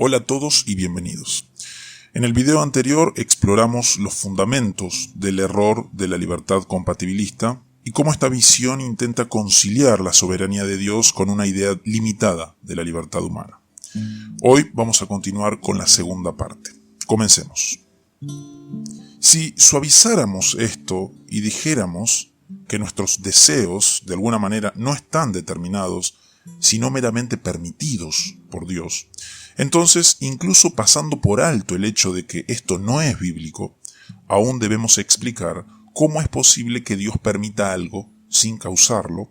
Hola a todos y bienvenidos. En el video anterior exploramos los fundamentos del error de la libertad compatibilista y cómo esta visión intenta conciliar la soberanía de Dios con una idea limitada de la libertad humana. Hoy vamos a continuar con la segunda parte. Comencemos. Si suavizáramos esto y dijéramos que nuestros deseos de alguna manera no están determinados, sino meramente permitidos por Dios, entonces, incluso pasando por alto el hecho de que esto no es bíblico, aún debemos explicar cómo es posible que Dios permita algo sin causarlo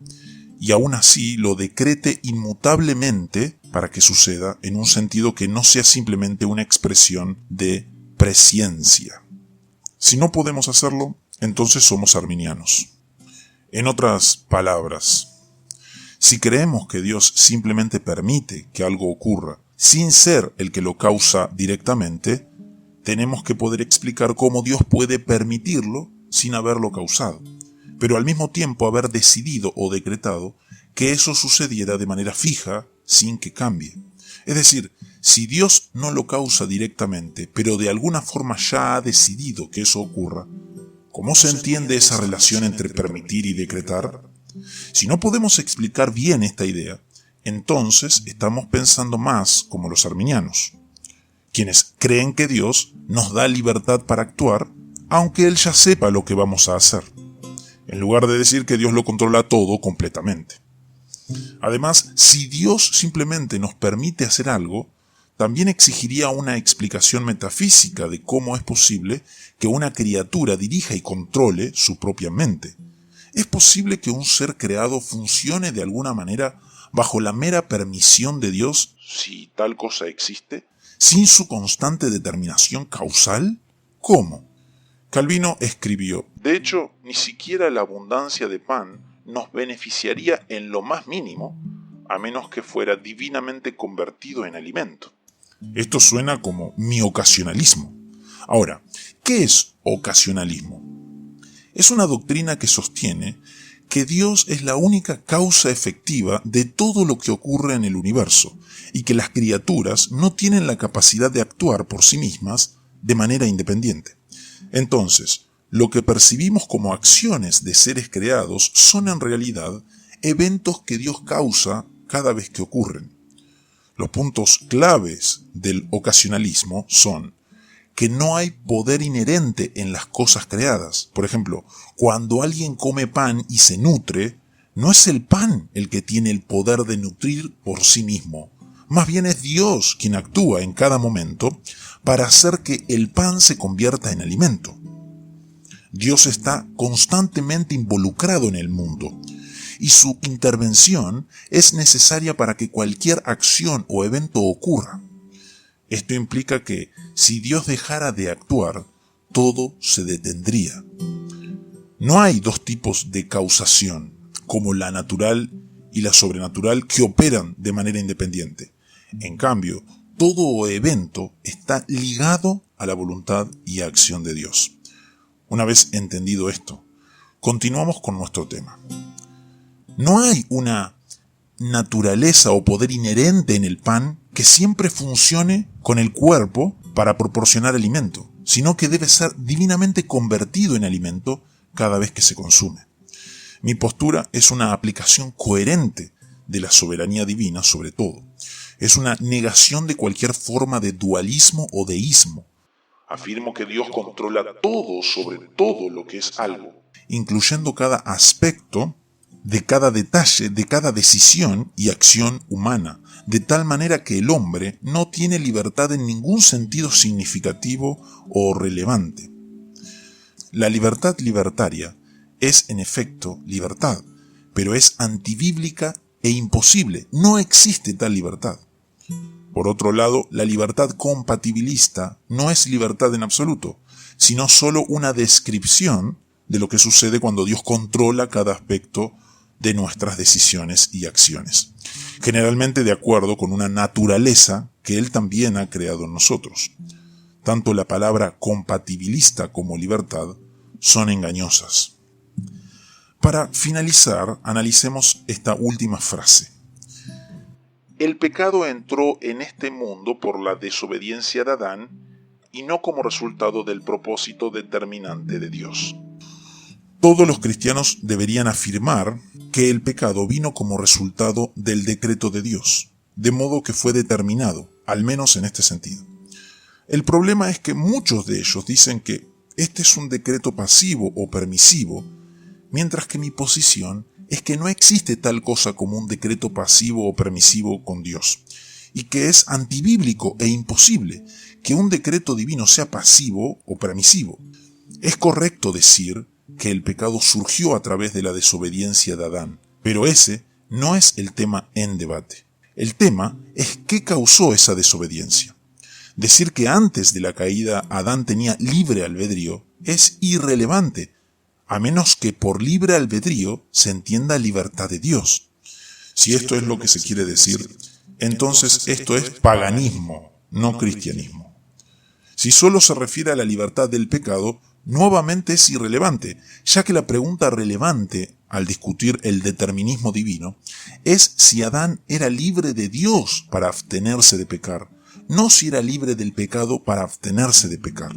y aún así lo decrete inmutablemente para que suceda en un sentido que no sea simplemente una expresión de presciencia. Si no podemos hacerlo, entonces somos arminianos. En otras palabras, si creemos que Dios simplemente permite que algo ocurra sin ser el que lo causa directamente, tenemos que poder explicar cómo Dios puede permitirlo sin haberlo causado, pero al mismo tiempo haber decidido o decretado que eso sucediera de manera fija sin que cambie. Es decir, si Dios no lo causa directamente, pero de alguna forma ya ha decidido que eso ocurra, ¿cómo se entiende esa relación entre permitir y decretar? Si no podemos explicar bien esta idea, entonces estamos pensando más como los arminianos, quienes creen que Dios nos da libertad para actuar, aunque Él ya sepa lo que vamos a hacer, en lugar de decir que Dios lo controla todo completamente. Además, si Dios simplemente nos permite hacer algo, también exigiría una explicación metafísica de cómo es posible que una criatura dirija y controle su propia mente. ¿Es posible que un ser creado funcione de alguna manera bajo la mera permisión de Dios, si tal cosa existe, sin su constante determinación causal? ¿Cómo? Calvino escribió: de hecho, ni siquiera la abundancia de pan nos beneficiaría en lo más mínimo, a menos que fuera divinamente convertido en alimento. Esto suena como mi ocasionalismo. Ahora, ¿qué es ocasionalismo? Es una doctrina que sostiene que Dios es la única causa efectiva de todo lo que ocurre en el universo y que las criaturas no tienen la capacidad de actuar por sí mismas de manera independiente. Entonces, lo que percibimos como acciones de seres creados son en realidad eventos que Dios causa cada vez que ocurren. Los puntos claves del ocasionalismo son que no hay poder inherente en las cosas creadas. Por ejemplo, cuando alguien come pan y se nutre, no es el pan el que tiene el poder de nutrir por sí mismo. Más bien es Dios quien actúa en cada momento para hacer que el pan se convierta en alimento. Dios está constantemente involucrado en el mundo y su intervención es necesaria para que cualquier acción o evento ocurra. Esto implica que, si Dios dejara de actuar, todo se detendría. No hay dos tipos de causación, como la natural y la sobrenatural, que operan de manera independiente. En cambio, todo evento está ligado a la voluntad y acción de Dios. Una vez entendido esto, continuamos con nuestro tema. No hay una naturaleza o poder inherente en el pan que siempre funcione con el cuerpo para proporcionar alimento, sino que debe ser divinamente convertido en alimento cada vez que se consume. Mi postura es una aplicación coherente de la soberanía divina sobre todo. Es una negación de cualquier forma de dualismo o deísmo. Afirmo que Dios controla todo sobre todo lo que es algo, incluyendo cada aspecto de cada detalle, de cada decisión y acción humana, de tal manera que el hombre no tiene libertad en ningún sentido significativo o relevante. La libertad libertaria es, en efecto, libertad, pero es antibíblica e imposible. No existe tal libertad. Por otro lado, la libertad compatibilista no es libertad en absoluto, sino solo una descripción de lo que sucede cuando Dios controla cada aspecto de nuestras decisiones y acciones, generalmente de acuerdo con una naturaleza que Él también ha creado en nosotros. Tanto la palabra compatibilista como libertad son engañosas. Para finalizar, analicemos esta última frase. el pecado entró en este mundo por la desobediencia de Adán y no como resultado del propósito determinante de Dios. Todos los cristianos deberían afirmar que el pecado vino como resultado del decreto de Dios, de modo que fue determinado, al menos en este sentido. El problema es que muchos de ellos dicen que este es un decreto pasivo o permisivo, mientras que mi posición es que no existe tal cosa como un decreto pasivo o permisivo con Dios, y que es antibíblico e imposible que un decreto divino sea pasivo o permisivo. Es correcto decir que el pecado surgió a través de la desobediencia de Adán, pero ese no es el tema en debate. El tema es qué causó esa desobediencia. Decir que antes de la caída Adán tenía libre albedrío es irrelevante, a menos que por libre albedrío se entienda libertad de Dios. Si esto es lo que se quiere decir, entonces esto es paganismo, no cristianismo. Si solo se refiere a la libertad del pecado, nuevamente es irrelevante, ya que la pregunta relevante al discutir el determinismo divino es si Adán era libre de Dios para abstenerse de pecar, no si era libre del pecado para abstenerse de pecar.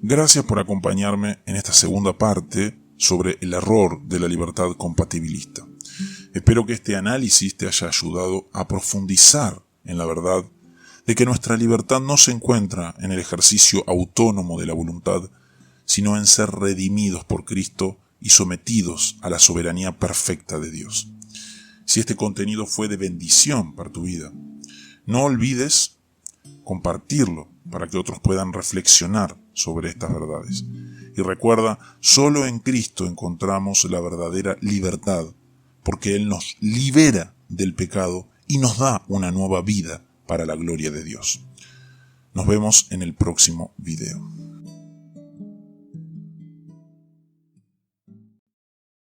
Gracias por acompañarme en esta segunda parte sobre el error de la libertad compatibilista. Espero que este análisis te haya ayudado a profundizar en la verdad de que nuestra libertad no se encuentra en el ejercicio autónomo de la voluntad, sino en ser redimidos por Cristo y sometidos a la soberanía perfecta de Dios. Si este contenido fue de bendición para tu vida, no olvides compartirlo para que otros puedan reflexionar sobre estas verdades. Y recuerda, solo en Cristo encontramos la verdadera libertad, porque Él nos libera del pecado y nos da una nueva vida para la gloria de Dios. Nos vemos en el próximo video.